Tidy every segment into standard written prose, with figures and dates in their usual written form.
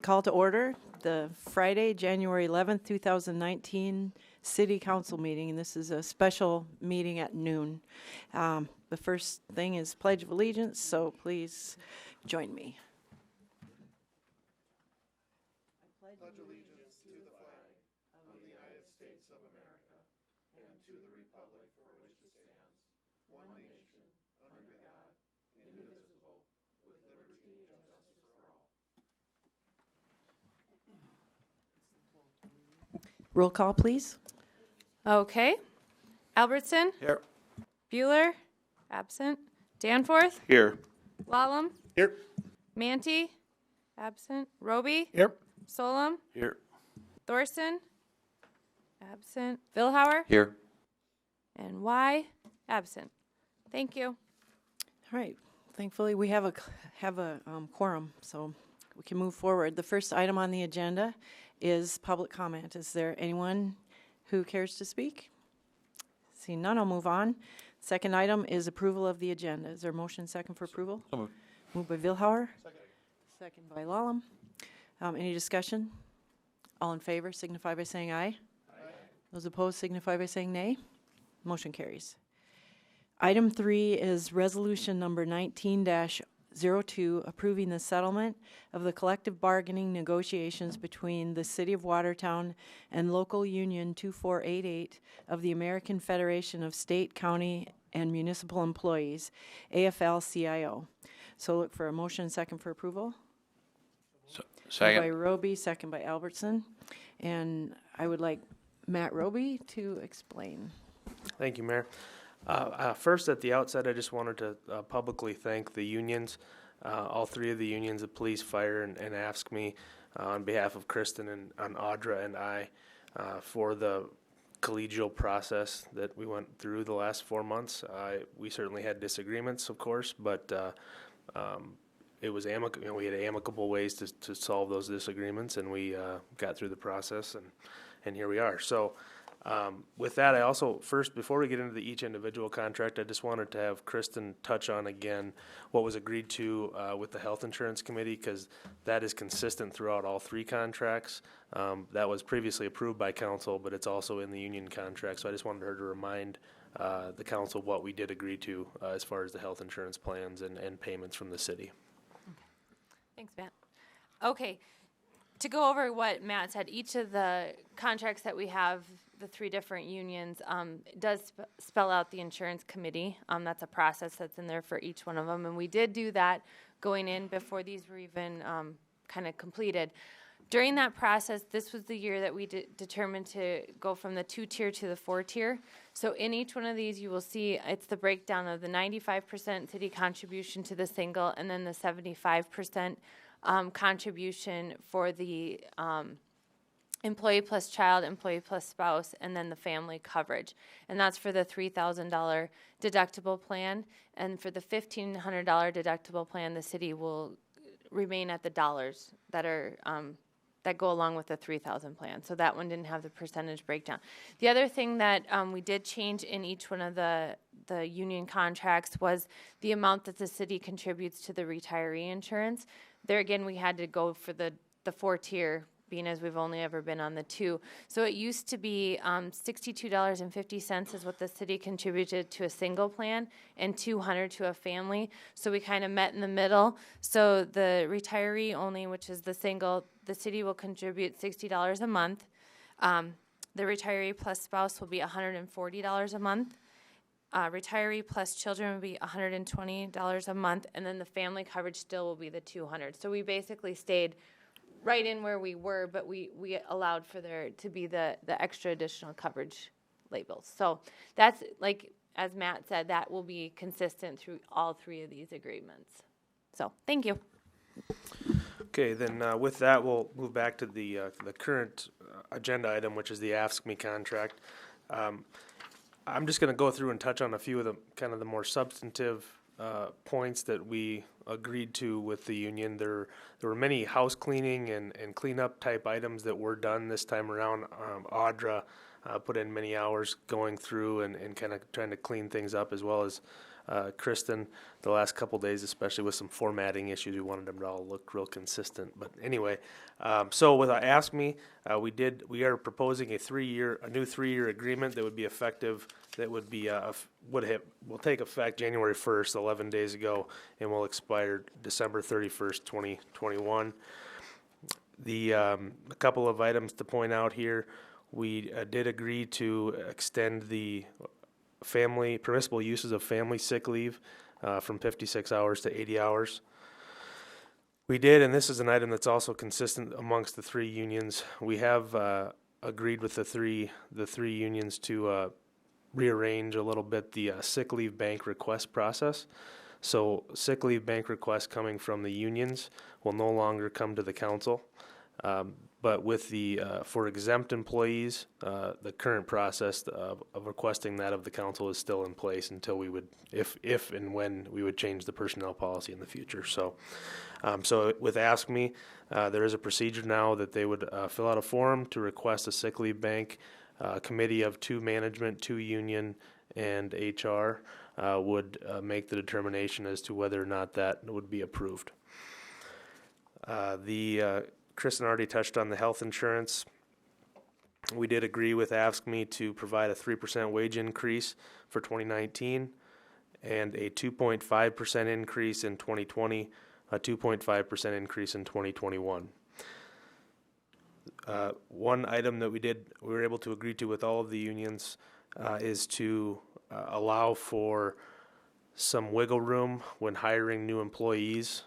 call to order the Friday, January 11th, 2019 City Council meeting, and this is a special meeting at noon. The first thing is Pledge of Allegiance, so please join me. I pledge allegiance to the flag of the United States of America and to the republic for which it stands, one nation, under God, indivisible, with liberty and justice for all. Roll call, please. Okay. Albertson? Here. Bueller? Absent. Danforth? Here. Lallam? Here. Manti? Absent. Roby? Here. Solom? Here. Thorson? Absent. Vilhauer? Here. And Y? Absent. Thank you. All right. Thankfully, we have a quorum, so we can move forward. The first item on the agenda is public comment. Is there anyone who cares to speak? Seeing none, I'll move on. Second item is approval of the agenda. Is there a motion second for approval? So moved. Moved by Vilhauer. Second by Lallam. Any discussion? All in favor signify by saying aye. Those opposed signify by saying nay. Motion carries. Item 3 is resolution number 19-02, approving the settlement of the collective bargaining negotiations between the City of Watertown and Local Union 2488 of the American Federation of State, County, and Municipal Employees, AFL-CIO. So look for a motion second for approval. Second. By Roby, second by Albertson. And I would like Matt Roby to explain. Thank you, Mayor. First, at the outset, I just wanted to publicly thank the unions, all three of the unions, the police, fire, and AFSCME, on behalf of Kristen and Audra and I, for the collegial process that we went through the last 4 months. We certainly had disagreements, of course, but it was amicable. We had amicable ways to solve those disagreements, and we got through the process, and here we are. So. With that, I also, first, before we get into each individual contract, I just wanted to have Kristen touch on again what was agreed to with the Health Insurance Committee, because that is consistent throughout all three contracts. That was previously approved by council, but it's also in the union contract, so I just wanted her to remind the council what we did agree to as far as the health insurance plans and payments from the city. Okay. Thanks, Matt. Okay. To go over what Matt said, each of the contracts that we have, the three different unions, does spell out the insurance committee. That's a process that's in there for each one of them. And we did do that going in before these were even kind of completed. During that process, this was the year that we determined to go from the 2-tier to the 4-tier. So in each one of these, you will see it's the breakdown of the 95% city contribution to the single and then the 75% contribution for the employee plus child, employee plus spouse, and then the family coverage. And that's for the $3,000 deductible plan. And for the $1,500 deductible plan, the city will remain at the dollars that are that go along with the 3,000 plan. So that one didn't have the percentage breakdown. The other thing that we did change in each one of the union contracts was the amount that the city contributes to the retiree insurance. There again, we had to go for the 4-tier, being as we've only ever been on the 2. So it used to be $62.50 is what the city contributed to a single plan and $200 to a family. So we kind of met in the middle. So the retiree only, which is the single, the city will contribute $60 a month. The retiree plus spouse will be $140 a month. Retiree plus children would be $120 a month, and then the family coverage still will be the $200. So we basically stayed right in where we were, but we allowed for there to be the extra additional coverage labels. So that's, like as Matt said, that will be consistent through all three of these agreements. So thank you. Okay, then with that, we'll move back to the current agenda item, which is the AFSCME contract. I'm just going to go through and touch on a few of the kind of the more substantive points that we agreed to with the union. There were many house cleaning and cleanup type items that were done this time around. Audra put in many hours going through and kind of trying to clean things up, as well as Kristen the last couple days, especially with some formatting issues. We wanted them to all look real consistent. But anyway, so with Ask Me, we are proposing a new 3-year agreement that would be effective. That would be will take effect January 1st, 11 days ago, and will expire December 31st, 2021. A couple of items to point out here. We did agree to extend the permissible uses of family sick leave from 56 hours to 80 hours. We did, and this is an item that's also consistent amongst the 3 unions. We have agreed with the three unions to rearrange a little bit the sick leave bank request process. So sick leave bank requests coming from the unions will no longer come to the council. But with for exempt employees, the current process of requesting that of the council is still in place until we would, if and when we would change the personnel policy in the future. So, with Ask Me, there is a procedure now that they would fill out a form to request a sick leave bank. Committee of 2 management, 2 union, and HR would make the determination as to whether or not that would be approved. Kristen already touched on the health insurance. We did agree with Ask Me to provide a 3% wage increase for 2019 and a 2.5% increase in 2020, a 2.5% increase in 2021. One item that we were able to agree to with all of the unions is to allow for some wiggle room when hiring new employees.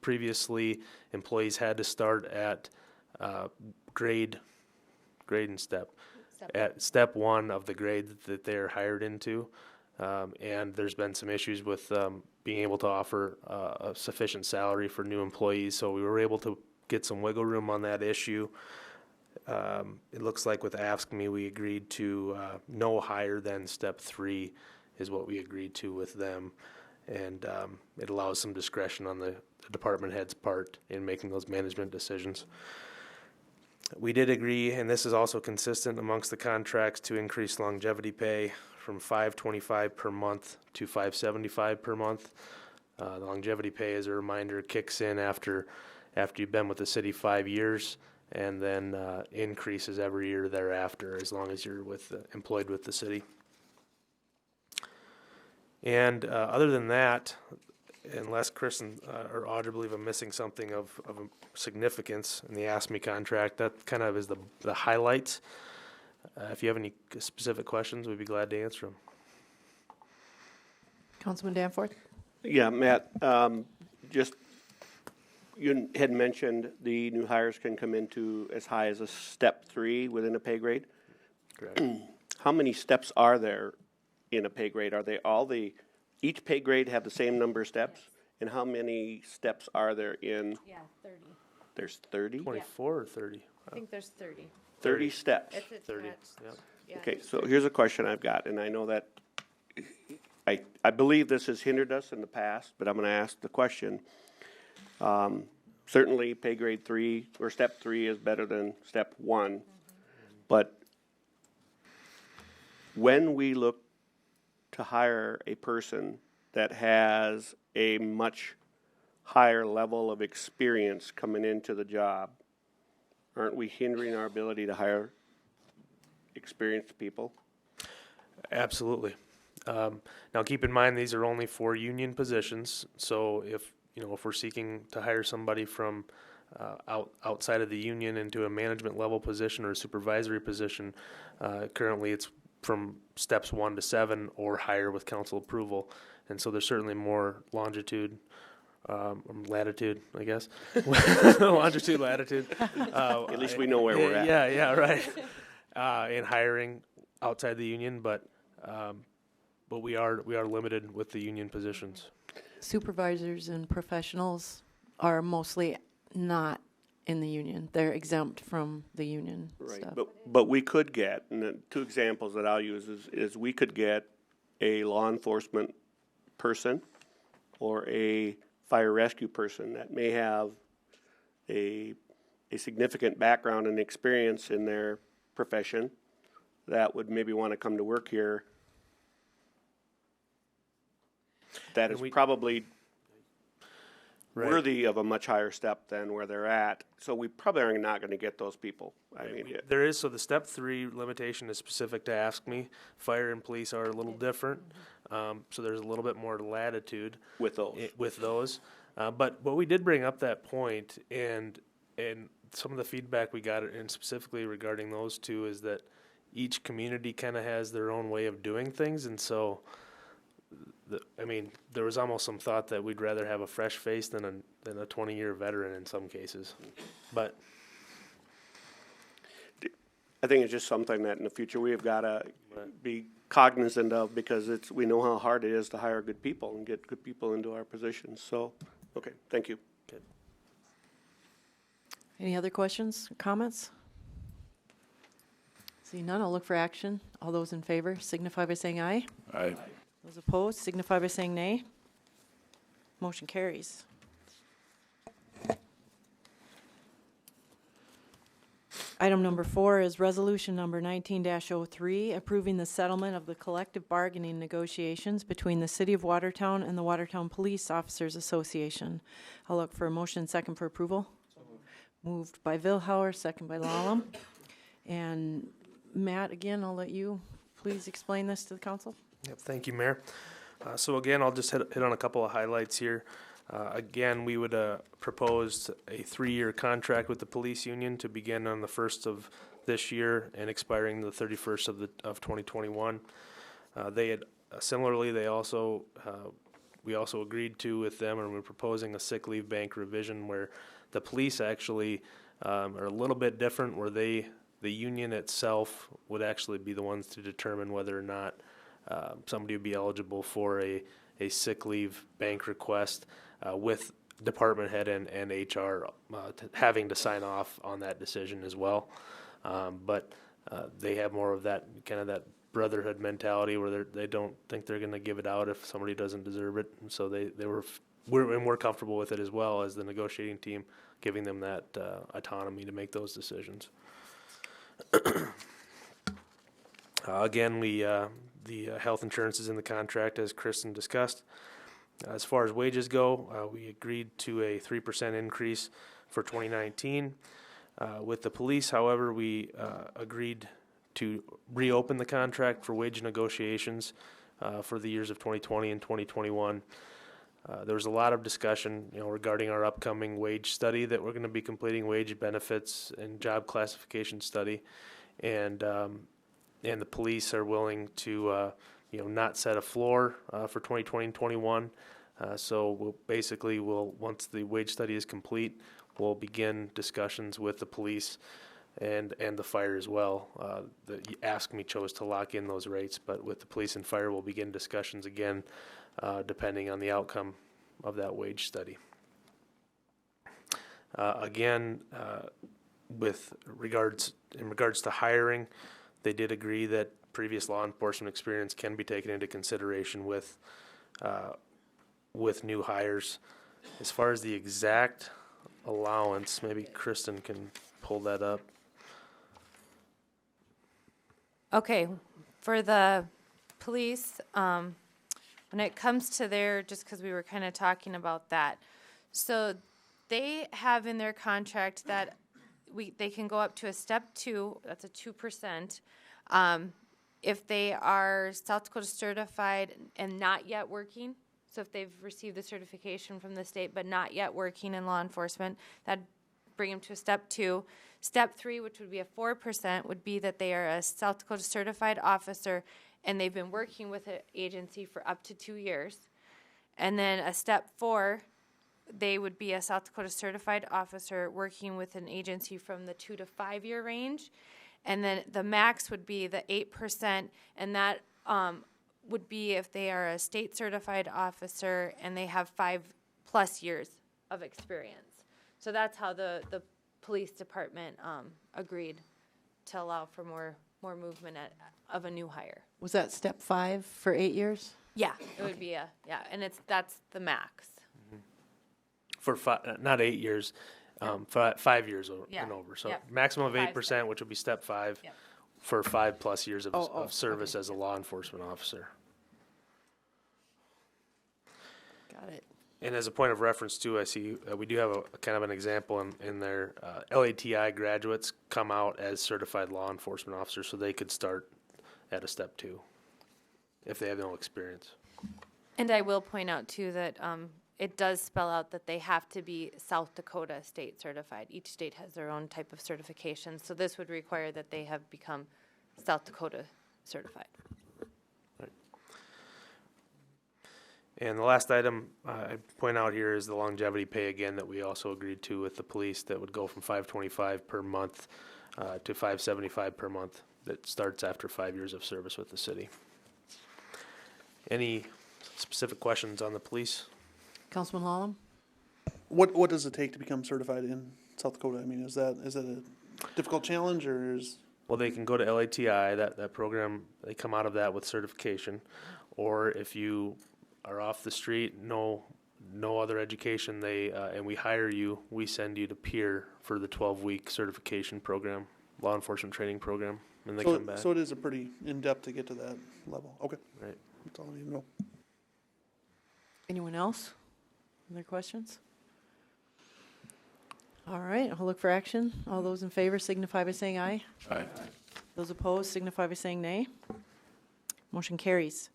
Previously, employees had to start at grade and step. At step 1 of the grade that they're hired into, and there's been some issues with being able to offer a sufficient salary for new employees. So we were able to get some wiggle room on that issue. It looks like with Ask Me, we agreed to no higher than step 3 is what we agreed to with them. And it allows some discretion on the department head's part in making those management decisions. We did agree, and this is also consistent amongst the contracts, to increase longevity pay from $525 per month to $575 per month. The longevity pay, as a reminder, kicks in after you've been with the city 5 years, and then increases every year thereafter as long as you're employed with the city. And other than that, unless Kristen or Audra believe I'm missing something of significance in the Ask Me contract, that kind of is the highlights. If you have any specific questions, we'd be glad to answer them. Councilman Danforth? Yeah, Matt, you had mentioned the new hires can come into as high as a step 3 within a pay grade. Correct. How many steps are there in a pay grade? Are they each pay grade have the same number of steps? Yes. And how many steps are there in? Yeah, 30. There's 30? 24 or 30? I think there's 30. 30 steps. It's 30, attached. yep. Yeah. Okay, so here's a question I've got, and I know that I believe this has hindered us in the past, but I'm going to ask the question. Certainly, pay grade 3 or step 3 is better than step 1, but when we look to hire a person that has a much higher level of experience coming into the job, aren't we hindering our ability to hire experienced people? Absolutely. Now, keep in mind these are only for union positions. So if we're seeking to hire somebody from outside of the union into a management level position or a supervisory position, currently it's from steps 1 to 7 or higher with council approval. And so there's certainly more latitude, I guess. Longitude, latitude. At least we know where we're at. Yeah, right. In hiring outside the union, but we are limited with the union positions. Supervisors and professionals are mostly not in the union. They're exempt from the union Right, stuff. but we could get, and the 2 examples that I'll use is we could get a law enforcement person or a fire rescue person that may have a significant background and experience in their profession that would maybe want to come to work here that is And we- probably Right. worthy of a much higher step than where they're at. So we probably are not going to get those people. I mean, There is, so the step 3 limitation is specific to Ask Me. Fire and police are a little different, so there's a little bit more latitude with those. with those. But we did bring up that point, and some of the feedback we got, and specifically regarding those two, is that each community kind of has their own way of doing things, and so there was almost some thought that we'd rather have a fresh face than a 20-year veteran in some cases. But I think it's just something that in the future we have got to be cognizant of, because we know how hard it is to hire good people and get good people into our positions. So, okay, thank you. Any other questions, comments? See none, I'll look for action. All those in favor signify by saying aye. Aye. Those opposed signify by saying nay. Motion carries. Item number 4 is resolution number 19-03, approving the settlement of the collective bargaining negotiations between the City of Watertown and the Watertown Police Officers Association. I'll look for a motion second for approval. Moved by Vilhauer, second by Lallam. And Matt, again, I'll let you please explain this to the council. Yep, thank you, Mayor. So again, I'll just hit on a couple of highlights here. Again, we would propose a 3-year contract with the police union to begin on the 1st of this year and expiring the 31st of 2021. They had similarly, we also agreed to with them, and we're proposing a sick leave bank revision where the police actually are a little bit different, where the union itself would actually be the ones to determine whether or not somebody would be eligible for a sick leave bank request, with department head and HR having to sign off on that decision as well. But they have more of that kind of that brotherhood mentality where they don't think they're going to give it out if somebody doesn't deserve it. And so we're comfortable with it as well as the negotiating team, giving them that autonomy to make those decisions. Again, the health insurance is in the contract, as Kristen discussed. As far as wages go, we agreed to a 3% increase for 2019. With the police, however, we agreed to reopen the contract for wage negotiations for the years of 2020 and 2021. There was a lot of discussion, regarding our upcoming wage study that we're going to be completing, wage benefits and job classification study, and the police are willing to, not set a floor for 2020 and 21. So once the wage study is complete, we'll begin discussions with the police and the fire as well. The Ask Me chose to lock in those rates, but with the police and fire, we'll begin discussions again, depending on the outcome of that wage study. Again, in regards to hiring, they did agree that previous law enforcement experience can be taken into consideration with new hires. As far as the exact allowance, maybe Kristen can pull that up. Okay, for the police, when it comes to just because we were kind of talking about that, so they have in their contract that they can go up to a step 2, that's a 2%, if they are South Dakota certified and not yet working. So if they've received the certification from the state but not yet working in law enforcement, that'd bring them to a step 2. Step 3, which would be a 4%, would be that they are a South Dakota certified officer and they've been working with an agency for up to 2 years. And then a step 4, they would be a South Dakota certified officer working with an agency from the 2 to 5 year range. And then the max would be the 8%, and that would be if they are a state certified officer and they have 5+ years of experience. So that's how the police department agreed to allow for more movement of a new hire. Was that step 5 for 8 years? Yeah, it would be and that's the max. For not 8 years, 5 years Yeah. and over. So Yep. maximum of 5 8%, which would be step 5, Yep. for 5+ years of service okay. as a law enforcement officer. Got it. And as a point of reference too, I see we do have a kind of an example in there. LATI graduates come out as certified law enforcement officers, so they could start at a step 2 if they have no experience. And I will point out too that it does spell out that they have to be South Dakota state certified. Each state has their own type of certification, so this would require that they have become South Dakota certified. And the last item I point out here is the longevity pay again that we also agreed to with the police, that would go from $525 per month to $575 per month. That starts after 5 years of service with the city. Any specific questions on the police? Councilman Holland? What does it take to become certified in South Dakota? I mean, is that a difficult challenge, or is? Well, they can go to LATI, that program, they come out of that with certification. Or if you are off the street, no other education, and we hire you, we send you to Peer for the 12-week certification program, law enforcement training program, and they come back. So it is a pretty in-depth to get to that level. Okay. Right. That's all I need to know. Anyone else? Other questions? All right, I'll look for action. All those in favor signify by saying aye. Aye. Those opposed signify by saying nay. Motion carries.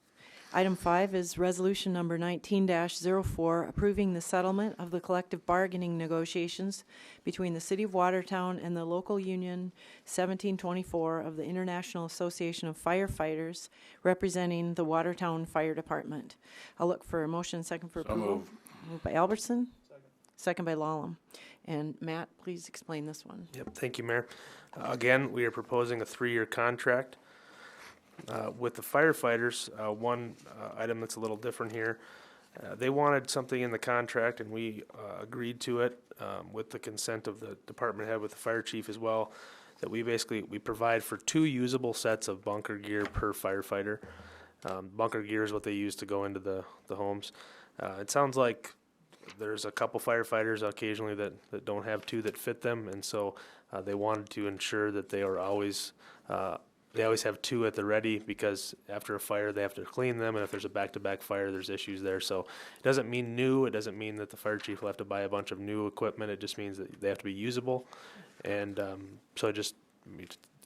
Item 5 is resolution number 19-04, approving the settlement of the collective bargaining negotiations between the City of Watertown and the local union 1724 of the International Association of Firefighters, representing the Watertown Fire Department. I'll look for a motion second for So approval. moved. Moved by Albertson. Second by Lallam. And Matt, please explain this one. Yep, thank you, Mayor. Again, we are proposing a 3-year contract. With the firefighters, one item that's a little different here, they wanted something in the contract, and we agreed to it with the consent of the department head, with the fire chief as well, that we provide for 2 usable sets of bunker gear per firefighter. Bunker gear is what they use to go into the homes. It sounds like there's a couple firefighters occasionally that don't have 2 that fit them, and so they wanted to ensure that they always have 2 at the ready, because after a fire they have to clean them, and if there's a back-to-back fire, there's issues there. So it doesn't mean new. It doesn't mean that the fire chief will have to buy a bunch of new equipment. It just means that they have to be usable, and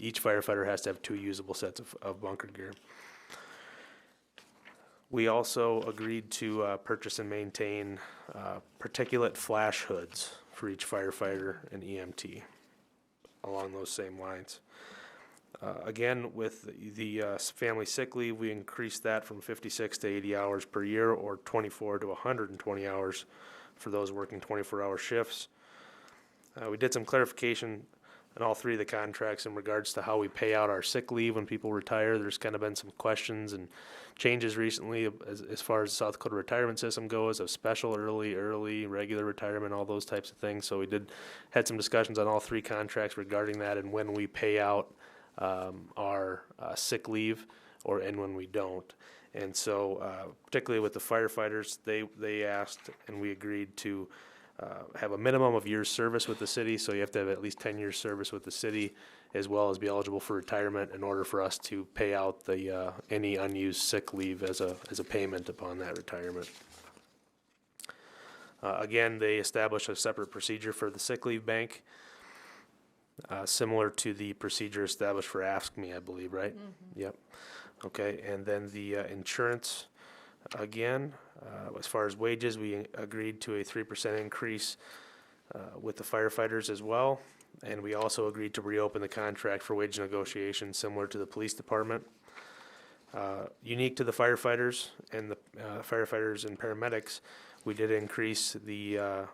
each firefighter has to have 2 usable sets of bunker gear. We also agreed to purchase and maintain particulate flash hoods for each firefighter and EMT along those same lines. Again, with the family sick leave, we increased that from 56 to 80 hours per year, or 24 to 120 hours for those working 24-hour shifts. We did some clarification in all 3 of the contracts in regards to how we pay out our sick leave when people retire. There's kind of been some questions and changes recently as far as the South Dakota retirement system goes, of special, early, regular retirement, all those types of things. So we had some discussions on all 3 contracts regarding that and when we pay out our sick leave and when we don't. And so particularly with the firefighters, they asked and we agreed to have a minimum of years service with the city. So you have to have at least 10 years service with the city, as well as be eligible for retirement, in order for us to pay out the any unused sick leave as a payment upon that retirement. Again, they established a separate procedure for the sick leave bank, similar to the procedure established for Ask Me, I believe, right? Mm-hmm. Yep. Okay, and then the insurance, again, as far as wages, we agreed to a 3% increase with the firefighters as well, and we also agreed to reopen the contract for wage negotiations similar to the police department. Unique to the firefighters and the firefighters and paramedics, we did increase the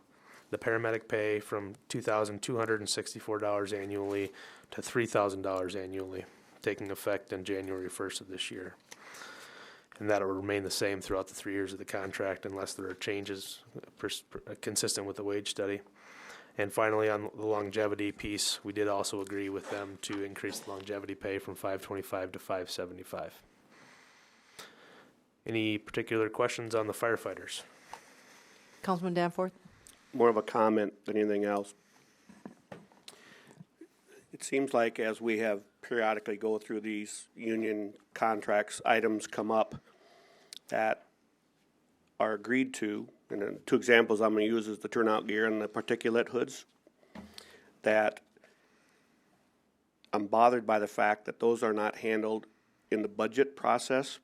paramedic pay from $2,264 annually to $3,000 annually, taking effect on January 1st of this year. And that will remain the same throughout the 3 years of the contract unless there are changes consistent with the wage study. And finally, on the longevity piece, we did also agree with them to increase the longevity pay from $525 to $575. Any particular questions on the firefighters? Councilman Danforth? More of a comment than anything else. It seems like as we have periodically go through these union contracts, items come up that are agreed to, and then two examples I'm going to use is the turnout gear and the particulate hoods, that I'm bothered by the fact that those are not handled in the budget process,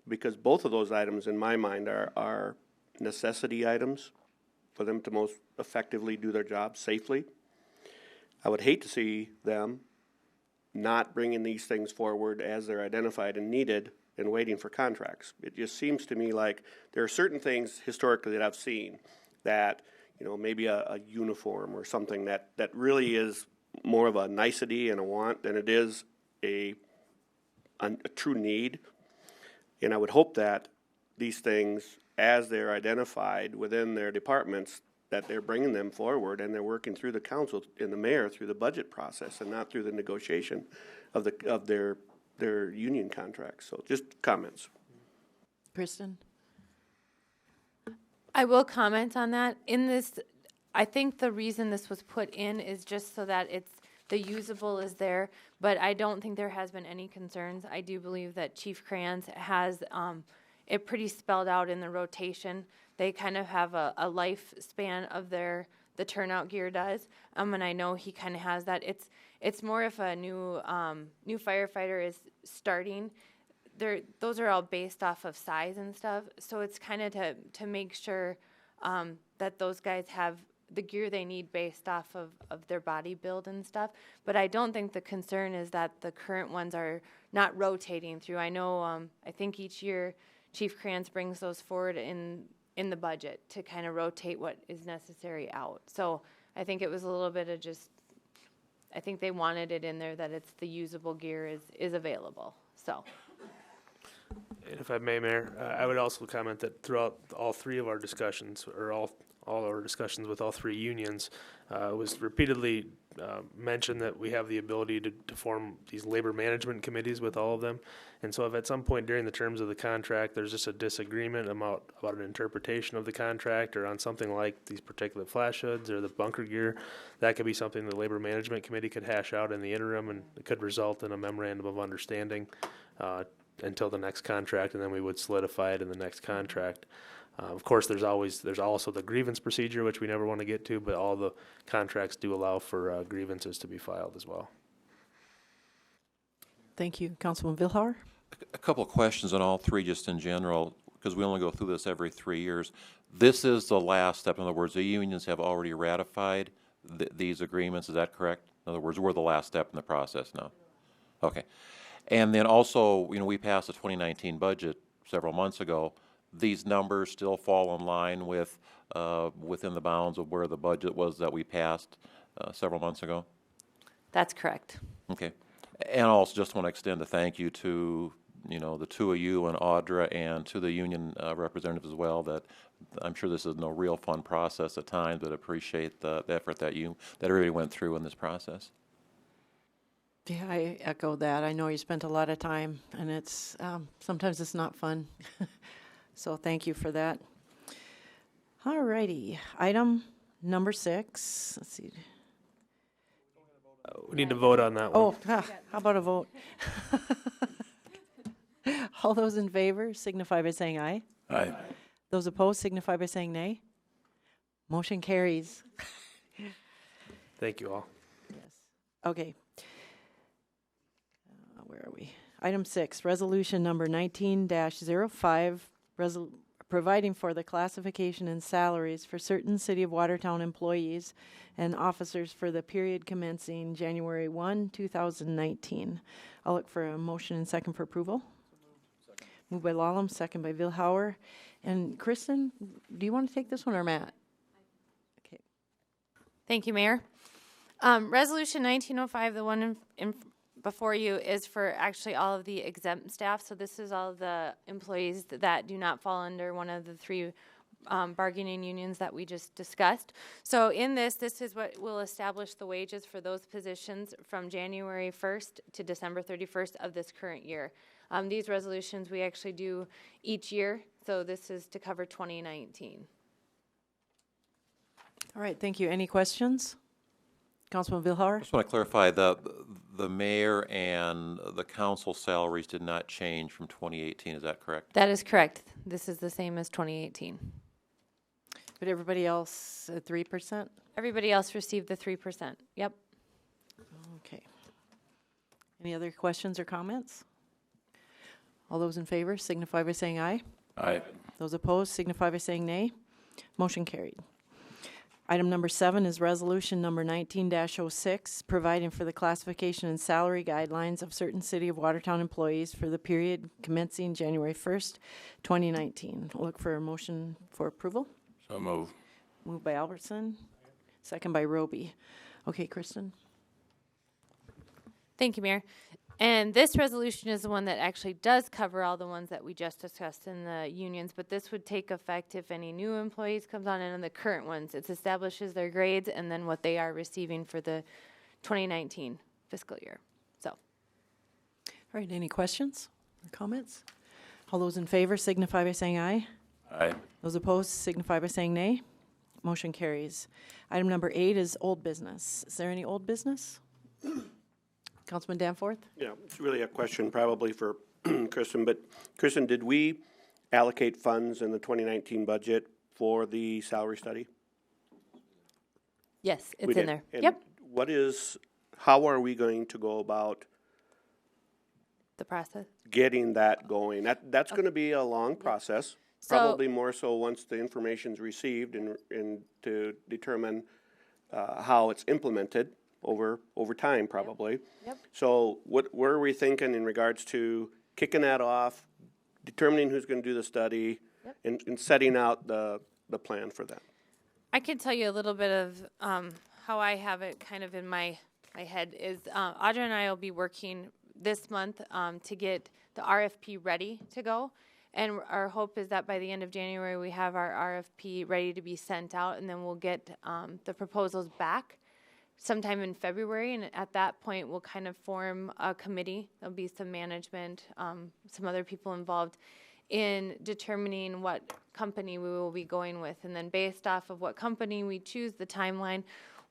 because both of those items in my mind are necessity items for them to most effectively do their job safely. I would hate to see them not bringing these things forward as they're identified and needed and waiting for contracts. It just seems to me like there are certain things historically that I've seen that, you know, maybe a uniform or something that really is more of a nicety and a want than it is a true need. And I would hope that these things, as they're identified within their departments, that they're bringing them forward and they're working through the council and the mayor through the budget process and not through the negotiation of their union contracts. So just comments. Kristen? I will comment on that. In this, I think the reason this was put in is just so that the usable is there, but I don't think there has been any concerns. I do believe that Chief Crayons has it pretty spelled out in the rotation. They kind of have a lifespan of the turnout gear does, and I know he kind of has that. It's more if a new firefighter is starting. Those are all based off of size and stuff, so it's kind of to make sure that those guys have the gear they need based off of their body build and stuff. But I don't think the concern is that the current ones are not rotating through. I know I think each year Chief Crayons brings those forward in the budget to kind of rotate what is necessary out. So I think it was a little bit of just, I think they wanted it in there that it's the usable gear is available. So. If I may, Mayor, I would also comment that throughout all three of our discussions, or all our discussions with all three unions, it was repeatedly mentioned that we have the ability to form these labor management committees with all of them. And so if at some point during the terms of the contract there's just a disagreement about an interpretation of the contract or on something like these particulate flash hoods or the bunker gear, that could be something the labor management committee could hash out in the interim, and it could result in a memorandum of understanding until the next contract, and then we would solidify it in the next contract. Of course, there's also the grievance procedure, which we never want to get to, but all the contracts do allow for grievances to be filed as well. Thank you. Councilman Vilhauer? A couple of questions on all three, just in general, because we only go through this every 3 years. This is the last step. In other words, the unions have already ratified these agreements. Is that correct? In other words, we're the last step in the process now. Okay. And then also, we passed the 2019 budget several months ago. These numbers still fall in line with within the bounds of where the budget was that we passed several months ago? That's correct. Okay. And I also just want to extend a thank you to, the two of you and Audra, and to the union representatives as well, that I'm sure this is no real fun process at times, but appreciate the effort that everybody went through in this process. Yeah, I echo that. I know you spent a lot of time, and it's sometimes it's not fun. So thank you for that. All righty. Item number 6. Let's see. We need to vote on that one. Oh, how about a vote? All those in favor signify by saying aye. Aye. Those opposed signify by saying nay. Motion carries. Thank you all. Yes. Okay. Where are we? Item 6, resolution number 19-05, providing for the classification and salaries for certain City of Watertown employees and officers for the period commencing January 1, 2019. I'll look for a motion and second for approval. Moved by Lallam, second by Vilhauer. And Kristen, do you want to take this one or Matt? Okay. Thank you, Mayor. Resolution 1905, the one in before you, is for actually all of the exempt staff. So this is all the employees that do not fall under one of the 3 bargaining unions that we just discussed. So in this is what will establish the wages for those positions from January 1st to December 31st of this current year. These resolutions we actually do each year, so this is to cover 2019. All right, thank you. Any questions? Councilman Vilhauer? I just want to clarify, the the mayor and the council salaries did not change from 2018, is that correct? That is correct. This is the same as 2018. But everybody else at 3%? Everybody else received the 3%. Yep. Okay. Any other questions or comments? All those in favor signify by saying aye. Aye. Those opposed signify by saying nay. Motion carried. Item number 7 is resolution number 19-06, providing for the classification and salary guidelines of certain City of Watertown employees for the period commencing January 1st, 2019. I'll look for a motion for approval. So move. Moved by Albertson, second by Roby. Okay, Kristen? Thank you, Mayor. And this resolution is the one that actually does cover all the ones that we just discussed in the unions, but this would take effect if any new employees comes on and the current ones. It establishes their grades and then what they are receiving for the 2019 fiscal year. So, All right, any questions or comments? All those in favor signify by saying aye. Aye. Those opposed signify by saying nay. Motion carries. Item number 8 is old business. Is there any old business? Councilman Danforth? Yeah, it's really a question probably for Kristen, but Kristen, did we allocate funds in the 2019 budget for the salary study? yes, We it's in did. there. And Yep, how are we going to go about the process. getting that going? That's going to be a long process, So- probably more so once the information's received and to determine how it's implemented over time, probably. Yep. So what are we thinking in regards to kicking that off, determining who's going to do the study, Yep. and setting out the plan for that? I can tell you a little bit of how I have it kind of in my head is Audra and I will be working this month to get the RFP ready to go. And our hope is that by the end of January, we have our RFP ready to be sent out, and then we'll get the proposals back sometime in February. And at that point, we'll kind of form a committee. There'll be some management, some other people involved in determining what company we will be going with. And then based off of what company we choose, the timeline,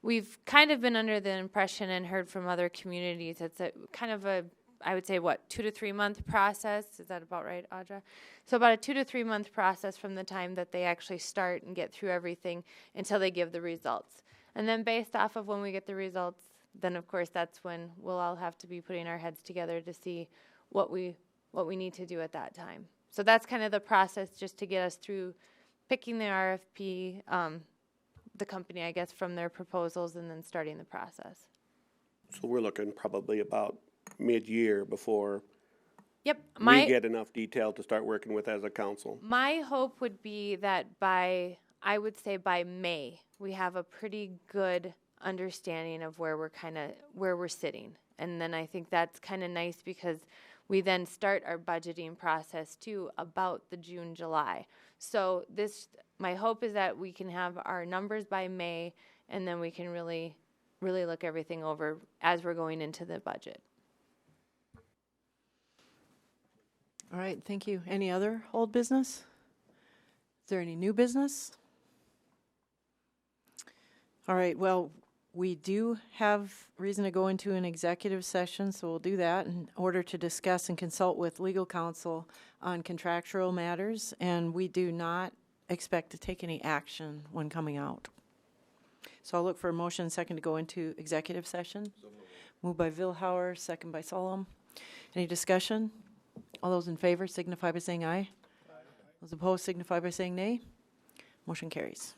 we've kind of been under the impression and heard from other communities, it's a kind of a, I would say, 2 to 3 month process. Is that about right, Audra? So about a 2 to 3 month process from the time that they actually start and get through everything until they give the results. And then based off of when we get the results, then of course that's when we'll all have to be putting our heads together to see what we need to do at that time. So that's kind of the process just to get us through picking the RFP, the company, I guess, from their proposals and then starting the process. So we're looking probably about mid-year before Yep. we get enough detail to start working with as a council. My hope would be that I would say by May, we have a pretty good understanding of where we're sitting. And then I think that's kind of nice because we then start our budgeting process too about the June, July. So my hope is that we can have our numbers by May, and then we can really, really look everything over as we're going into the budget. All right, thank you. Any other old business? Is there any new business? All right, well, we do have reason to go into an executive session, so we'll do that in order to discuss and consult with legal counsel on contractual matters, and we do not expect to take any action when coming out. So I'll look for a motion and second to go into executive session. Moved by Vilhauer, second by Solom. Any discussion? All those in favor signify by saying aye. Those opposed signify by saying nay. Motion carries.